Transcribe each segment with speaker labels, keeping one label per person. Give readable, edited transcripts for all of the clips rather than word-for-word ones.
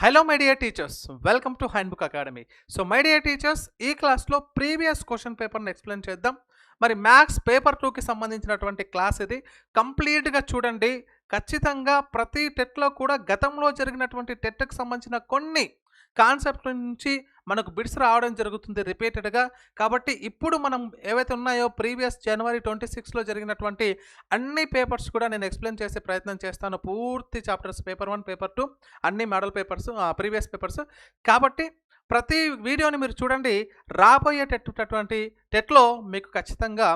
Speaker 1: Hello my dear teachers, welcome to handbook academy. So my dear teachers, ఈ క్లాస్లో previous question పేపర్ని explain చేద్దాం. మరి మ్యాథ్స్ పేపర్ 2కి సంబంధించినటువంటి క్లాస్ ఇది. కంప్లీట్గా చూడండి. ఖచ్చితంగా ప్రతి టెట్లో కూడా గతంలో జరిగినటువంటి టెట్కి సంబంధించిన కొన్ని కాన్సెప్ట్ నుంచి మనకు బిట్స్ రావడం జరుగుతుంది రిపీటెడ్గా. కాబట్టి ఇప్పుడు మనం ఏవైతే ఉన్నాయో ప్రీవియస్ జనవరి 26లో జరిగినటువంటి అన్ని పేపర్స్ కూడా నేను ఎక్స్ప్లెయిన్ చేసే ప్రయత్నం చేస్తాను. పూర్తి చాప్టర్స్ పేపర్ 1, పేపర్ 2 అన్ని మోడల్ పేపర్స్, ప్రీవియస్ పేపర్స్. కాబట్టి ప్రతి వీడియోని మీరు చూడండి. రాబోయేటటువంటి టెట్లో మీకు ఖచ్చితంగా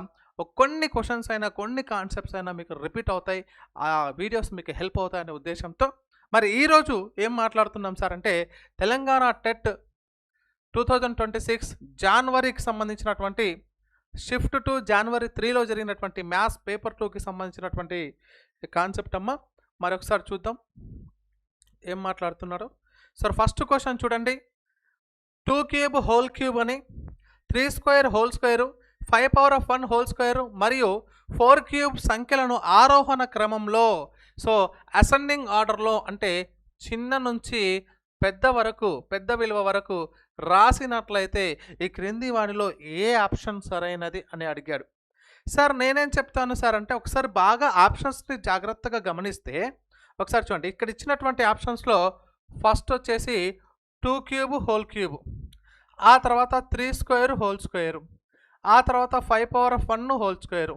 Speaker 1: కొన్ని క్వశ్చన్స్ అయినా కొన్ని కాన్సెప్ట్స్ అయినా మీకు రిపీట్ అవుతాయి. ఆ వీడియోస్ మీకు హెల్ప్ అవుతాయనే ఉద్దేశంతో మరి ఈరోజు ఏం మాట్లాడుతున్నాం సార్ అంటే, తెలంగాణ టెట్ 2026 జనవరికి సంబంధించినటువంటి షిఫ్ట్ టు జనవరి 3లో జరిగినటువంటి మ్యాథ్స్ పేపర్ 2కి సంబంధించినటువంటి కాన్సెప్ట్ అమ్మ. మరొకసారి చూద్దాం ఏం మాట్లాడుతున్నారో. సార్ ఫస్ట్ క్వశ్చన్ చూడండి. 2 క్యూబ్ హోల్ క్యూబ్ అని, 3 square whole square, 5 power of 1 whole square మరియు 4 క్యూబ్ సంఖ్యలను ఆరోహణ క్రమంలో, సో అసెండింగ్ ఆర్డర్లో అంటే చిన్న నుంచి పెద్ద వరకు, పెద్ద విలువ వరకు రాసినట్లయితే ఈ క్రింది వాటిలో ఏ ఆప్షన్ సరైనది అని అడిగాడు. సార్ నేనేం చెప్తాను సార్ అంటే, ఒకసారి బాగా ఆప్షన్స్ని జాగ్రత్తగా గమనిస్తే ఒకసారి చూడండి. ఇక్కడ ఇచ్చినటువంటి ఆప్షన్స్లో ఫస్ట్ వచ్చేసి 2 క్యూబ్ హోల్ క్యూబ్, ఆ తర్వాత 3 స్క్వేర్ హోల్ స్క్వేరు, ఆ తర్వాత 5 పవర్ ఆఫ్ 1 హోల్ స్క్వేరు,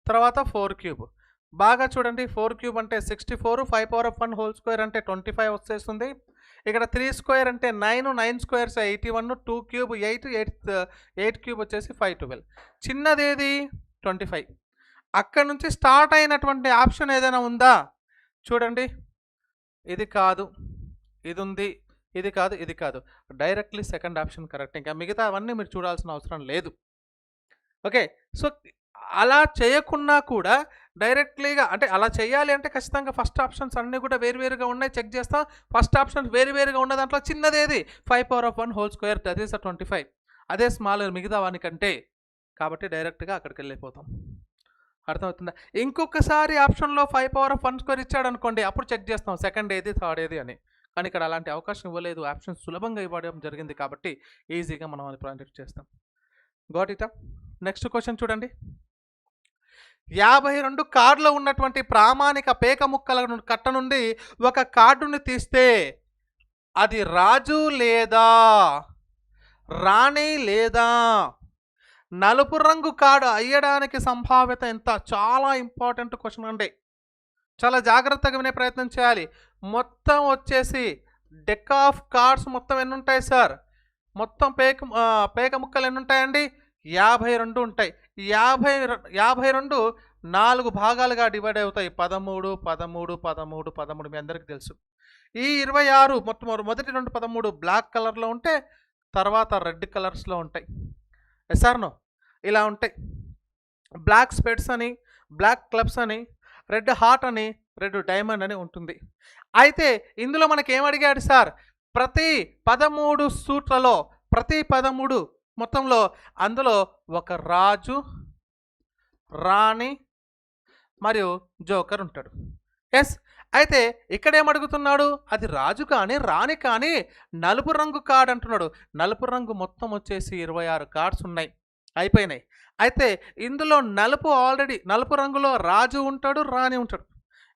Speaker 1: తర్వాత 4 క్యూబ్. బాగా చూడండి. 4 క్యూబ్ అంటే 64, 5 పవర్ ఆఫ్ 1 హోల్ స్క్వేర్ అంటే 25 వచ్చేస్తుంది. ఇక్కడ 3 స్క్వేర్ అంటే 9, 9 స్క్వేర్స్ 81, 2 క్యూబ్ 8, 8 క్యూబ్ వచ్చేసి 512. చిన్నదేది 25. అక్కడ నుంచి స్టార్ట్ అయినటువంటి ఆప్షన్ ఏదైనా ఉందా చూడండి. ఇది కాదు, ఇది ఉంది, ఇది కాదు, ఇది కాదు. Directly second option correct. ఇంకా మిగతా అవన్నీ మీరు చూడాల్సిన అవసరం లేదు. ఓకే. సో అలా చేయకున్నా కూడా డైరెక్ట్లీగా అంటే అలా చేయాలి అంటే ఖచ్చితంగా ఫస్ట్ ఆప్షన్స్ అన్నీ కూడా వేరువేరుగా ఉన్నాయి, చెక్ చేస్తాం. ఫస్ట్ ఆప్షన్స్ వేరువేరుగా ఉన్న దాంట్లో చిన్నదేది 5 power of 1 whole square, that is 25. అదే స్మాల్ మిగతా వానికంటే. కాబట్టి డైరెక్ట్గా అక్కడికి వెళ్ళిపోతాం. అర్థమవుతుందా? ఇంకొకసారి ఆప్షన్లో 5 పవర్ ఆఫ్ 1 స్క్వేర్ ఇచ్చాడు అనుకోండి, అప్పుడు చెక్ చేస్తాం సెకండ్ ఏది, థర్డ్ ఏది అని. కానీ ఇక్కడ అలాంటి అవకాశం ఇవ్వలేదు. ఆప్షన్స్ సులభంగా ఇవ్వడం జరిగింది కాబట్టి ఈజీగా మనం అది ప్రాజెక్ట్ చేస్తాం. Got it? నెక్స్ట్ క్వశ్చన్ చూడండి. 52 కార్డులో ఉన్నటువంటి ప్రామాణిక పేక ముక్కల కట్ట నుండి ఒక కార్డుని తీస్తే అది రాజు లేదా రాణి లేదా నలుపు రంగు కార్డు అయ్యడానికి సంభావ్యత ఎంత? చాలా ఇంపార్టెంట్ క్వశ్చన్ అండి. చాలా జాగ్రత్తగా వినే ప్రయత్నం చేయాలి. మొత్తం వచ్చేసి డెక్ ఆఫ్ కార్డ్స్ మొత్తం ఎన్ని ఉంటాయి సార్? మొత్తం పేక ముక్కలు ఎన్ని ఉంటాయండి? 52 ఉంటాయి. 52 4 భాగాలుగా డివైడ్ అవుతాయి. 13, 13, 13, 13 మీ అందరికీ తెలుసు. ఈ 26 మొదటి 2 13 బ్లాక్ కలర్లో ఉంటే తర్వాత రెడ్ కలర్స్లో ఉంటాయి. ఎస్ఆర్ నో? ఇలా ఉంటాయి. బ్లాక్ స్పెడ్స్ అని, బ్లాక్ క్లబ్స్ అని, రెడ్ హార్ట్ అని, రెడ్ డైమండ్ అని ఉంటుంది. అయితే ఇందులో మనకి ఏమడిగాడు సార్? ప్రతి 13 సూట్లలో, ప్రతి 13 మొత్తంలో అందులో ఒక రాజు, రాణి మరియు జోకర్ ఉంటాడు. ఎస్. అయితే ఇక్కడ ఏమడుగుతున్నాడు? అది రాజు కానీ రాణి కానీ నలుపు రంగు కార్డ్ అంటున్నాడు. నలుపు రంగు మొత్తం వచ్చేసి 26 కార్డ్స్ ఉన్నాయి, అయిపోయినాయి. అయితే ఇందులో ఆల్రెడీ నలుపు రంగులో రాజు ఉంటాడు, రాణి ఉంటాడు.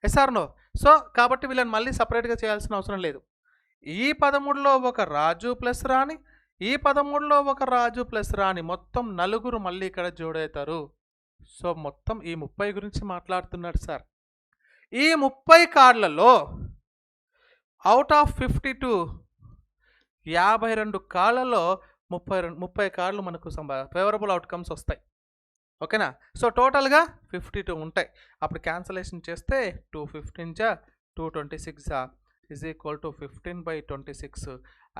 Speaker 1: SR no? సో కాబట్టి వీళ్ళని మళ్ళీ సపరేట్గా చేయాల్సిన అవసరం లేదు. ఈ 13లో ఒక రాజు ప్లస్ రాణి, ఈ 13లో ఒక రాజు ప్లస్ రాణి, మొత్తం నలుగురు మళ్ళీ ఇక్కడ జోడవుతారు. సో మొత్తం ఈ 30 గురించి మాట్లాడుతున్నాడు సార్. ఈ 30 కార్డులలో అవుట్ ఆఫ్ 52, 52 కార్డులలో 30 కార్డులు మనకు ఫేవరబుల్ అవుట్కమ్స్ వస్తాయి. ఓకేనా? సో టోటల్గా 52 ఉంటాయి. అప్పుడు క్యాన్సలేషన్ చేస్తే 2 15 226 is equal to 15/26.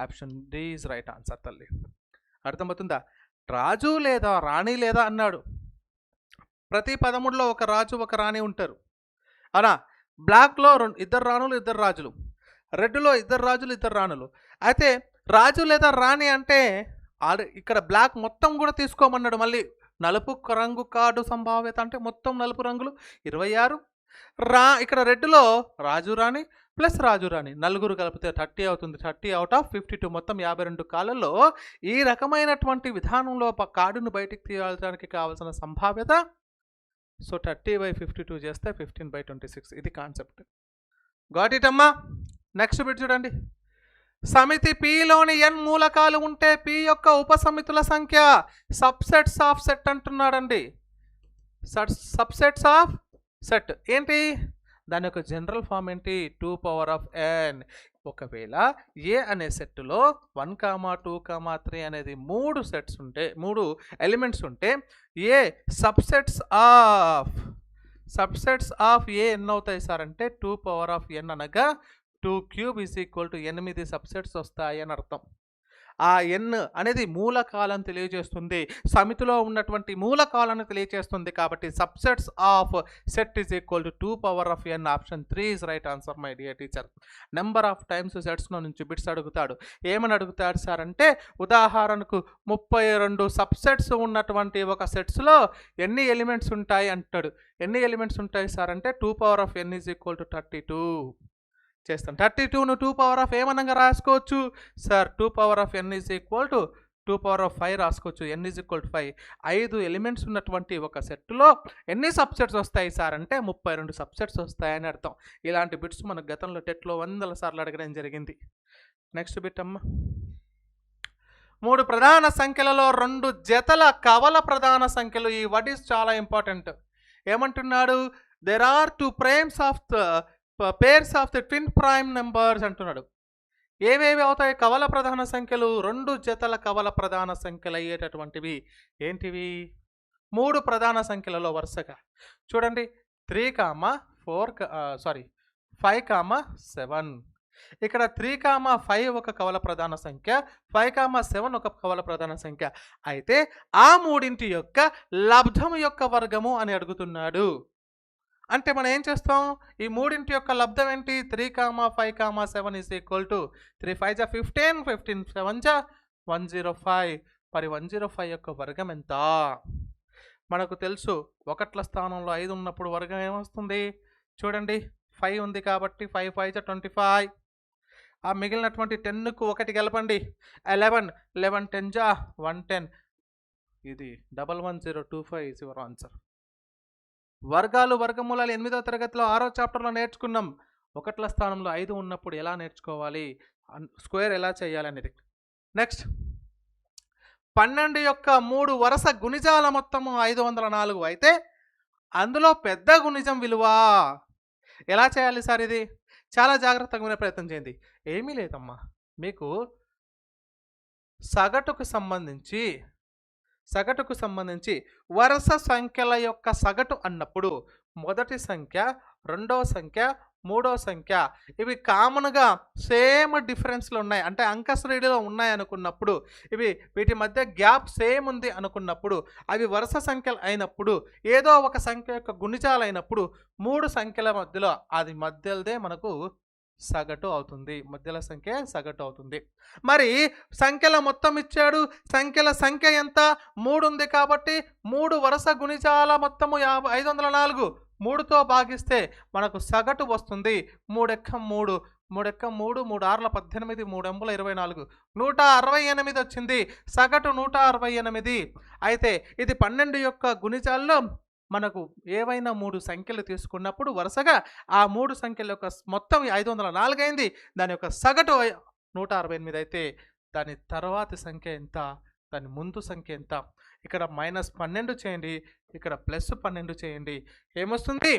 Speaker 1: Option D is right answer తల్లి. అర్థమవుతుందా? రాజు లేదా రాణి లేదా అన్నాడు. ప్రతి 13లో ఒక రాజు ఒక రాణి ఉంటారు. అలా బ్లాక్లో 2 రాణులు 2 రాజులు, రెడ్లో 2 రాజులు 2 రాణులు. అయితే రాజు లేదా రాణి అంటే ఇక్కడ బ్లాక్ మొత్తం కూడా తీసుకోమన్నాడు. మళ్ళీ నలుపు రంగు కార్డు సంభావ్యత అంటే మొత్తం నలుపు రంగులు 26. ఇక్కడ రెడ్లో రాజు రాణి, ప్లస్ రాజు రాణి నలుగురు కలిపితే 30 అవుతుంది. 30 అవుట్ ఆఫ్ 52 మొత్తం 52 కాళ్ళల్లో ఈ రకమైనటువంటి విధానంలో కార్డును బయటికి తీయడానికి కావాల్సిన సంభావ్యత సో 30/52 చేస్తే 15/26. ఇది కాన్సెప్ట్. గాట్ ఇట్ అమ్మా. నెక్స్ట్ బిట్ చూడండి. సమితి Pలోని n మూలకాలు ఉంటే P యొక్క ఉపసమితుల సంఖ్య సబ్సెట్స్ ఆఫ్ సెట్ అంటున్నాడండి. సబ్సెట్స్ ఆఫ్ సెట్ ఏంటి? దాని యొక్క జనరల్ ఫామ్ ఏంటి? 2 పవర్ ఆఫ్ n. ఒకవేళ ఏ అనే సెట్లో 1, 2, 3 అనేది 3 సెట్స్ ఉంటే 3 ఎలిమెంట్స్ ఉంటే ఏ సబ్సెట్స్ ఆఫ్ ఏ ఎన్ని అవుతాయి సార్ అంటే 2 పవర్ ఆఫ్ n అనగా 2³ = 8 సబ్సెట్స్ వస్తాయి అని అర్థం. ఆ n అనేది మూలకాలను తెలియజేస్తుంది, సమితిలో ఉన్నటువంటి మూలకాలను తెలియజేస్తుంది. కాబట్టి subsets of set is equal to 2 power of n. Option 3 is right answer my dear teacher. Number of times సెట్స్లో నుంచి బిట్స్ అడుగుతాడు. ఏమని అడుగుతాడు సార్ అంటే ఉదాహరణకు 32 సబ్సెట్స్ ఉన్నటువంటి ఒక సెట్స్లో ఎన్ని ఎలిమెంట్స్ ఉంటాయి అంటాడు. ఎన్ని ఎలిమెంట్స్ ఉంటాయి సార్ అంటే 2 power of n is equal to 32 చేస్తాం. 32ను 2 పవర్ ఆఫ్ ఏమనగా రాసుకోవచ్చు sir? 2 power of n is equal to 2 power of 5 రాసుకోవచ్చు. n is equal to 5. 5 elements ఉన్నటువంటి ఒక సెట్లో ఎన్ని సబ్సెట్స్ వస్తాయి సార్ అంటే 32 సబ్సెట్స్ వస్తాయని అర్థం. ఇలాంటి బిట్స్ మన గతంలో టెట్లో 100 సార్లు అడగడం జరిగింది. నెక్స్ట్ బిట్ అమ్మ. 3 ప్రధాన సంఖ్యలలో 2 జతల కవల ప్రధాన సంఖ్యలు. ఈ వర్డ్ ఈస్ చాలా ఇంపార్టెంట్. ఏమంటున్నాడు? There are 2 primes of the pairs of the twin prime numbers అంటున్నాడు. ఏవేవి అవుతాయి కవల ప్రధాన సంఖ్యలు? 2 జతల కవల ప్రధాన సంఖ్యలు అయ్యేటటువంటివి ఏంటివి? 3 ప్రధాన సంఖ్యలలో వరుసగా చూడండి. 3, 5, 7. ఇక్కడ 3, 5 ఒక కవల ప్రధాన సంఖ్య, 5, 7 ఒక కవల ప్రధాన సంఖ్య. అయితే ఆ మూడింటి యొక్క లబ్ధం యొక్క వర్గము అని అడుగుతున్నాడు. అంటే మనం ఏం చేస్తాం? ఈ మూడింటి యొక్క లబ్ధం ఏంటి? 3, 5, 7 ఈజ్ ఈక్వల్ టు 3 5 15, 15 7 105. మరి 105 యొక్క వర్గం ఎంత? మనకు తెలుసు ఒకట్ల స్థానంలో 5 ఉన్నప్పుడు వర్గం ఏమొస్తుంది? చూడండి 5 ఉంది కాబట్టి 5 5 25. ఆ మిగిలినటువంటి 10కు 1 కలపండి 11 11 10 110. ఇది 11025 ఈజ్ యువర్ ఆన్సర్. వర్గాలు వర్గమూలాలు 8వ తరగతిలో 6వ చాప్టర్లో నేర్చుకున్నాం. ఒకట్ల స్థానంలో 5 ఉన్నప్పుడు ఎలా నేర్చుకోవాలి, స్క్వేర్ ఎలా చేయాలి అనేది. నెక్స్ట్ 12 యొక్క 3 వరుస గుణిజాల మొత్తము 504 అయితే అందులో పెద్ద గుణిజం విలువ ఎలా చేయాలి సార్? ఇది చాలా జాగ్రత్తగా వినే ప్రయత్నం చేయండి. ఏమీ లేదమ్మా, మీకు సగటుకు సంబంధించి వరుస సంఖ్యల యొక్క సగటు అన్నప్పుడు మొదటి సంఖ్య, రెండవ సంఖ్య, మూడవ సంఖ్య ఇవి కామన్గా సేమ్ డిఫరెన్స్లో ఉన్నాయి అంటే అంక శ్రేణిలో ఉన్నాయి అనుకున్నప్పుడు, ఇవి వీటి మధ్య గ్యాప్ సేమ్ ఉంది అనుకున్నప్పుడు, అవి వరుస సంఖ్యలు అయినప్పుడు, ఏదో ఒక సంఖ్య యొక్క గుణిజాలు అయినప్పుడు 3 సంఖ్యల మధ్యలో అది మధ్యలదే మనకు సగటు అవుతుంది. మధ్యల సంఖ్య సగటు అవుతుంది. మరి సంఖ్యల మొత్తం ఇచ్చాడు. సంఖ్యల సంఖ్య ఎంత? 3 ఉంది కాబట్టి 3 వరుస గుణిజాల మొత్తము 504. 3తో భాగిస్తే మనకు సగటు వస్తుంది 3 x 3 3 x 3 3 6 18 3 ఎంబుల 24 168 వచ్చింది. సగటు 168. అయితే ఇది 12 యొక్క గుణిజాల్లో మనకు ఏవైనా 3 సంఖ్యలు తీసుకున్నప్పుడు వరుసగా ఆ 3 సంఖ్యల యొక్క మొత్తం 504 అయింది. దాని యొక్క సగటు 168 అయితే దాని తర్వాతి సంఖ్య ఎంత? దాని ముందు సంఖ్య ఎంత? ఇక్కడ -12 చేయండి, ఇక్కడ +12 చేయండి. ఏమొస్తుంది?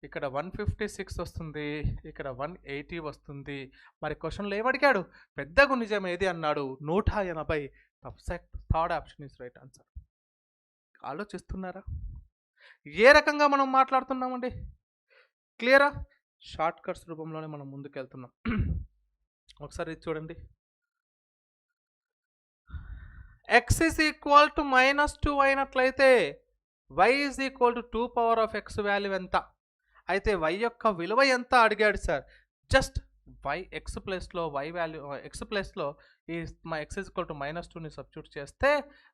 Speaker 1: ఇక్కడ 156 వస్తుంది, ఇక్కడ 180 వస్తుంది. మరి క్వశ్చన్లో ఏమడిగాడు? పెద్ద గుణిజం ఏది అన్నాడు? 180. Third option is right answer. ఆలోచిస్తున్నారా? ఏ రకంగా మనం మాట్లాడుతున్నామండి? క్లియరా? షార్ట్ కట్స్ రూపంలోనే మనం ముందుకు వెళ్తున్నాం. ఒకసారి చూడండి. x ఈజ్ ఈక్వల్ టు -2 అయినట్లయితే y is equal to 2 power of x value ఎంత? అయితే y యొక్క విలువ ఎంత అడిగాడు సార్. జస్ట్ x ప్లేస్లో y వాల్యూ x ప్లేస్లో ఈ x ఈజ్ ఈక్వల్ టు -2ని సబ్స్టిట్యూట్ చేస్తే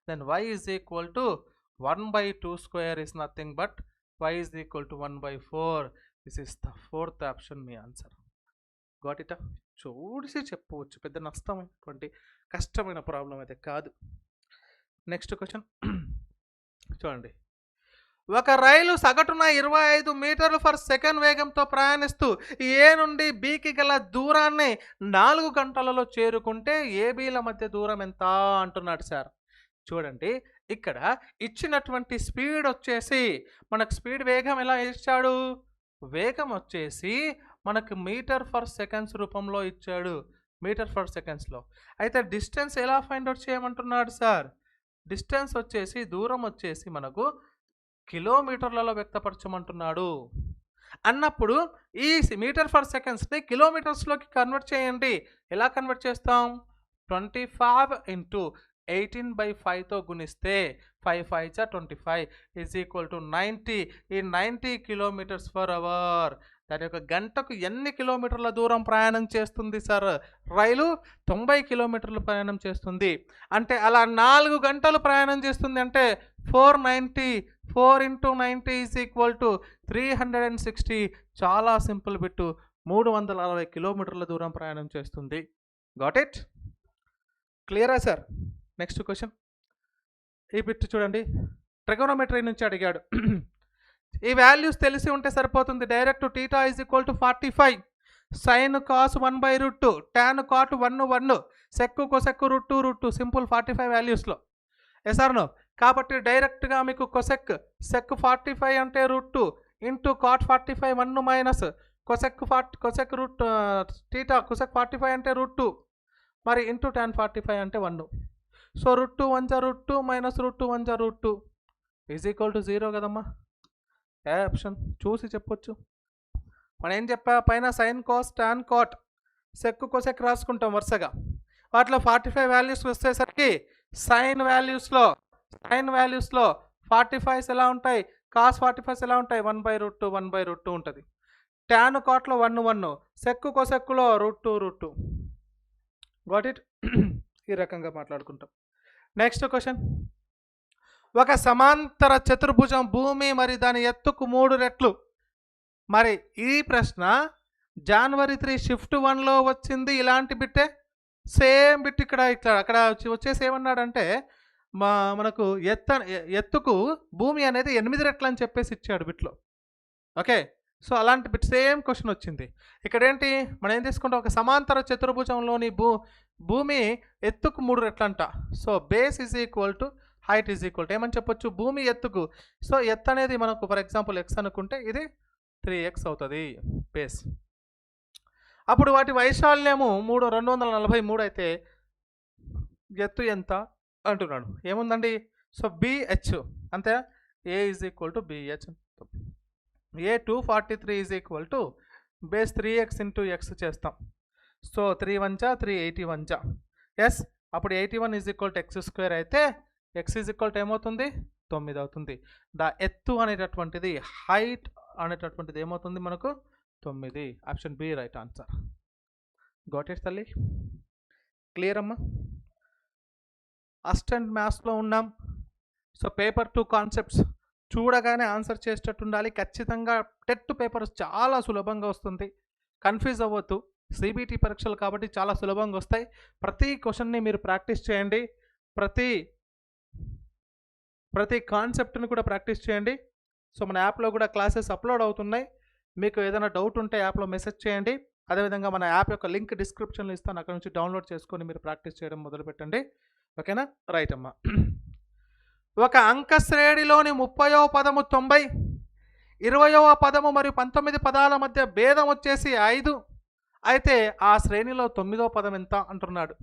Speaker 1: then y is equal to 1/2 square is nothing but y is equal to 1/4. This is the fourth option, my answer. Got it? చూసి చెప్పవచ్చు, పెద్ద నష్టమైనటువంటి కష్టమైన problem అయితే కాదు. నెక్స్ట్ క్వశ్చన్ చూడండి. ఒక రైలు సగటున 25 మీటర్లు పర్ సెకండ్ వేగంతో ప్రయాణిస్తూ ఏ నుండి బికి గల దూరాన్ని 4 గంటలలో చేరుకుంటే ఏబీల మధ్య దూరం ఎంత అంటున్నాడు సార్. చూడండి, ఇక్కడ ఇచ్చినటువంటి స్పీడ్ వచ్చేసి మనకు స్పీడ్ వేగం ఎలా ఇచ్చాడు, వేగం వచ్చేసి మనకు మీటర్ పర్ సెకండ్స్ రూపంలో ఇచ్చాడు, మీటర్ పర్ సెకండ్స్లో. అయితే డిస్టెన్స్ ఎలా ఫైండ్ అవుట్ చేయమంటున్నాడు సార్, డిస్టెన్స్ వచ్చేసి దూరం వచ్చేసి మనకు కిలోమీటర్లలో వ్యక్తపరచమంటున్నాడు. అన్నప్పుడు ఈ మీటర్ పర్ సెకండ్స్ని కిలోమీటర్స్లోకి కన్వర్ట్ చేయండి. ఎలా కన్వర్ట్ చేస్తాం, 25 ఇంటూ 18/5తో గుణిస్తే 5 5 జా 25 ఈజ్ ఈక్వల్ టు 90. ఈ 90 కిలోమీటర్స్ పర్ అవర్. దాని యొక్క గంటకు ఎన్ని కిలోమీటర్ల దూరం ప్రయాణం చేస్తుంది సార్, రైలు 90 కిలోమీటర్లు ప్రయాణం చేస్తుంది. అంటే అలా 4 గంటలు ప్రయాణం చేస్తుంది అంటే 490, 4 ఇంటూ 90 ఈజ్ ఈక్వల్ టు 360. చాలా సింపుల్ బిట్టు, 360 కిలోమీటర్ల దూరం ప్రయాణం చేస్తుంది. Got it? క్లియరా సార్? నెక్స్ట్ క్వశ్చన్, ఈ బిట్ చూడండి, ట్రిగోనోమెట్రీ నుంచి అడిగాడు. ఈ వాల్యూస్ తెలిసి ఉంటే సరిపోతుంది. Direct theta is equal to 45, sine cos 1/√2, tan cot 1 sec cosec √2 simple 45 వాల్యూస్లో. ఎసార్నో? కాబట్టి డైరెక్ట్గా మీకు కొసెక్ సెక్ 45 అంటే √2 into cot 45 1 minus cosec root theta cosec 45 అంటే √2 మరి ఇంటూ టాన్ 45 అంటే 1. సో √2 1 జా √2 మైనస్ √2 1 జా √2 ఈజ్ ఈక్వల్ టు 0 కదమ్మా. ఏ ఆప్షన్ చూసి చెప్పొచ్చు. మనం ఏం చెప్పా, పైన sin cos tan cot sec cosec రాసుకుంటాం వరుసగా. వాటిలో 45 వాల్యూస్ వచ్చేసరికి సైన్ వాల్యూస్లో 45 ఎలా ఉంటాయి, కాస్ 45 ఎలా ఉంటాయి, 1/√2 ఉంటుంది. టాన్ కాట్లో 1 సెక్కు కొసెక్కులో √2. Got it? ఈ రకంగా మాట్లాడుకుంటాం. నెక్స్ట్ క్వశ్చన్, ఒక సమాంతర చతుర్భుజం భూమి మరి దాని ఎత్తుకు 3 రెట్లు. మరి ఈ ప్రశ్న జనవరి 3 షిఫ్ట్ 1లో వచ్చింది. ఇలాంటి బిట్టే సేమ్ బిట్ ఇక్కడ అక్కడ వచ్చేసి ఏమన్నాడంటే మనకు ఎత్తుకు భూమి అనేది 8 రెట్లు అని చెప్పేసి ఇచ్చాడు బిట్లో. ఓకే, సో అలాంటి బిట్ సేమ్ క్వశ్చన్ వచ్చింది. ఇక్కడ ఏంటి, మనం ఏం తీసుకుంటాం, ఒక సమాంతర చతుర్భుజంలోని భూమి ఎత్తుకు 3 రెట్లు అంట. So base is equal to height is equal to ఏమని చెప్పొచ్చు, భూమి ఎత్తుకు. సో ఎత్తు అనేది మనకు ఫర్ ఎగ్జాంపుల్ ఎక్స్ అనుకుంటే ఇది 3x అవుతుంది బేస్. అప్పుడు వాటి వైశాల్యము 243 అయితే ఎత్తు ఎంత అంటున్నాడు. ఏముందండి, సో BH అంతే, A is equal to BH. A 243 is equal to base 3x into x చేస్తాం. సో 3 1 జా 3 81 జా ఎస్. అప్పుడు 81 ఈజ్ ఈక్వల్ టు x² అయితే x ఈజ్ ఈక్వల్ టు ఏమవుతుంది, 9 అవుతుంది. ఎత్తు అనేటటువంటిది హైట్ అనేటటువంటిది ఏమవుతుంది మనకు 9. Option B right answer. Got it తల్లి? క్లియర్ అమ్మా? అసిస్టెంట్ మ్యాథ్స్లో ఉన్నాం. సో పేపర్ 2 కాన్సెప్ట్స్ చూడగానే ఆన్సర్ చేసేటట్టు ఉండాలి. ఖచ్చితంగా టెట్ పేపర్స్ చాలా సులభంగా వస్తుంది, కన్ఫ్యూజ్ అవ్వద్దు. సిబిటి పరీక్షలు కాబట్టి చాలా సులభంగా వస్తాయి. ప్రతి క్వశ్చన్ని మీరు ప్రాక్టీస్ చేయండి, ప్రతి కాన్సెప్ట్ని కూడా ప్రాక్టీస్ చేయండి. సో మన యాప్లో కూడా క్లాసెస్ అప్లోడ్ అవుతున్నాయి. మీకు ఏదైనా డౌట్ ఉంటే యాప్లో మెసేజ్ చేయండి. అదేవిధంగా మన యాప్ యొక్క లింక్ డిస్క్రిప్షన్లో ఇస్తాను, అక్కడ నుంచి డౌన్లోడ్ చేసుకొని మీరు ప్రాక్టీస్ చేయడం మొదలుపెట్టండి. ఓకేనా? రైట్ అమ్మా. ఒక అంక శ్రేణిలోని 30వ పదము 90, 20వ పదము మరియు 19 పదాల మధ్య భేదం వచ్చేసి 5 అయితే ఆ శ్రేణిలో 9వ పదం ఎంత అంటున్నాడు.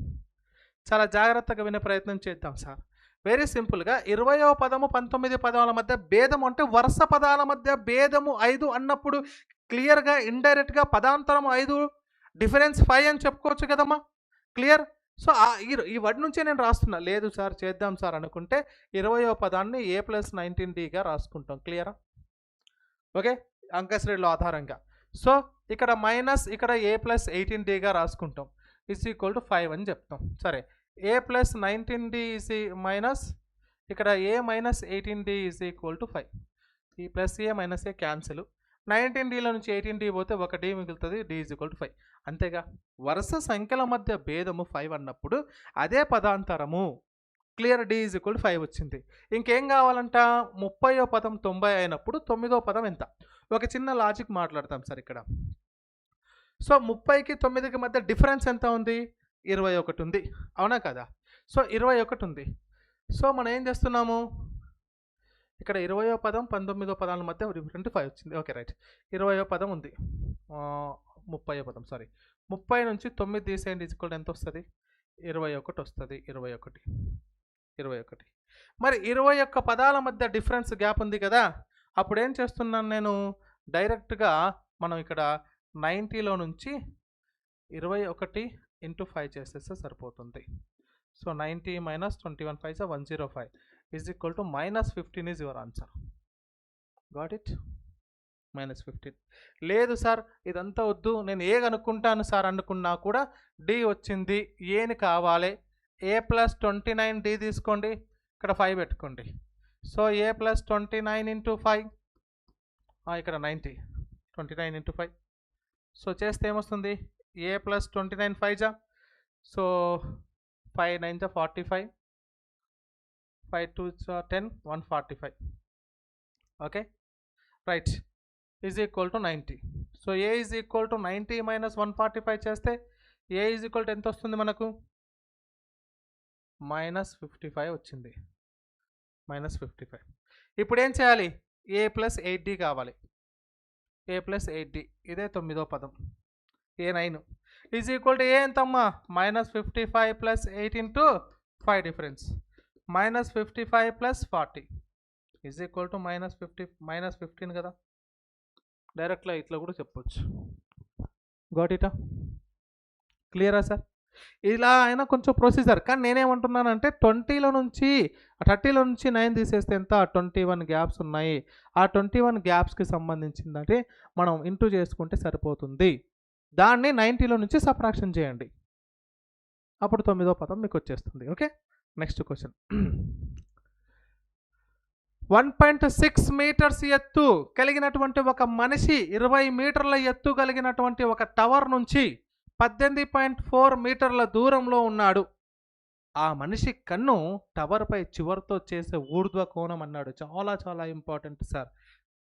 Speaker 1: చాలా జాగ్రత్తగా వినే ప్రయత్నం చేద్దాం సార్. వెరీ సింపుల్గా 20వ పదము 19 పదాల మధ్య భేదము అంటే వరుస పదాల మధ్య భేదము 5 అన్నప్పుడు క్లియర్గా ఇండైరెక్ట్గా పదాంతరం 5 డిఫరెన్స్ 5 అని చెప్పుకోవచ్చు కదమ్మా. క్లియర్? సో ఈ వర్డ్ నుంచే నేను రాస్తున్నా. లేదు సార్ చేద్దాం సార్ అనుకుంటే 20వ పదాన్ని A+19Dగా రాసుకుంటాం. క్లియరా? ఓకే, అంకశ్రేణిలో ఆధారంగా. సో ఇక్కడ మైనస్ ఇక్కడ A+18Dగా రాసుకుంటాం. ఇస్ ఈక్వల్ టు 5 అని చెప్తాం. సరే, A+19D మైనస్ ఇక్కడ A-18D ఈజ్ ఈక్వల్ టు 5. ఈ plus A minus A cancel. 19Dలో నుంచి 18D పోతే ఒక D మిగులుతుంది, D ఈజ్ ఈక్వల్ టు 5. అంతేగా, వరుస సంఖ్యల మధ్య భేదము 5 అన్నప్పుడు అదే పదాంతరము. Clear, D is equal to 5 వచ్చింది. ఇంకేం కావాలంట, 30వ పదం 90 అయినప్పుడు 9వ పదం ఎంత? ఒక చిన్న లాజిక్ మాట్లాడతాం సార్ ఇక్కడ. సో 30కి 9కి మధ్య డిఫరెన్స్ ఎంత ఉంది? 21 ఉంది, అవునా కదా? సో 21 ఉంది. సో మనం ఏం చేస్తున్నాము, ఇక్కడ 20వ పదం 19వ పదాల మధ్య డిఫరెంట్ 5 వచ్చింది. ఓకే రైట్, 20వ పదం ఉంది, 30వ పదం సారీ, 30 నుంచి 9 తీసేయండి, ఈక్వల్ ఎంత వస్తుంది? 21 వస్తుంది. 21. మరి 21 పదాల మధ్య డిఫరెన్స్ గ్యాప్ ఉంది కదా, అప్పుడు ఏం చేస్తున్నాను నేను, డైరెక్ట్గా మనం ఇక్కడ 90లో నుంచి 21 ఇంటూ 5 చేసేస్తే సరిపోతుంది. So 90 minus 21 5 105 is equal to -15 is your answer. Got it? -15. లేదు సార్ ఇదంతా వద్దు, నేను ఏ కనుక్కుంటాను సార్ అనుకున్నా కూడా డి వచ్చింది, ఏని కావాలి, ఏ ప్లస్ 29 డి తీసుకోండి, ఇక్కడ 5 పెట్టుకోండి. సో ఏ ప్లస్ 29 ఇంటూ 5, ఇక్కడ 90, 29 ఇంటూ 5. సో చేస్తే ఏమొస్తుంది, ఏ ప్లస్ 29 5 జా, సో 5 9 జా 45, 5 2 జా 10, 145. Okay right, is equal to 90. So A is equal to 90 minus 145 చేస్తే ఏ ఈజ్ ఈక్వల్ టు ఎంత వస్తుంది మనకు, -55 వచ్చింది. -55. ఇప్పుడు ఏం చేయాలి, ఏ ప్లస్ 8D కావాలి, ఏ ప్లస్ 8D, ఇదే 9వ పదం, ఏ 9 ఈజ్ ఈక్వల్ టు ఏ ఎంతమ్మా, -55 plus 8 into 5 difference, -55 plus 40 is equal to -15 కదా. డైరెక్ట్గా ఇట్లా కూడా చెప్పొచ్చు. గాట్ ఇటా, క్లియరా సార్? ఇలా అయినా కొంచెం ప్రొసీజర్, కానీ నేనేమంటున్నానంటే 30లో నుంచి 9 తీసేస్తే ఎంత, 21 గ్యాప్స్ ఉన్నాయి. ఆ 21 గ్యాప్స్కి సంబంధించిందంటే మనం ఇంటూ చేసుకుంటే సరిపోతుంది. దాన్ని 90లో నుంచి సబ్ట్రాక్షన్ చేయండి, అప్పుడు 9వ పదం మీకు వచ్చేస్తుంది. Okay, next question. 1.6 మీటర్స్ ఎత్తు కలిగినటువంటి ఒక మనిషి 20 మీటర్ల ఎత్తు కలిగినటువంటి ఒక టవర్ నుంచి 18.4 మీటర్ల దూరంలో ఉన్నాడు. ఆ మనిషి కన్ను టవర్పై చివరితో చేసే ఊర్ధ్వ కోణం అన్నాడు. చాలా చాలా ఇంపార్టెంట్ సార్.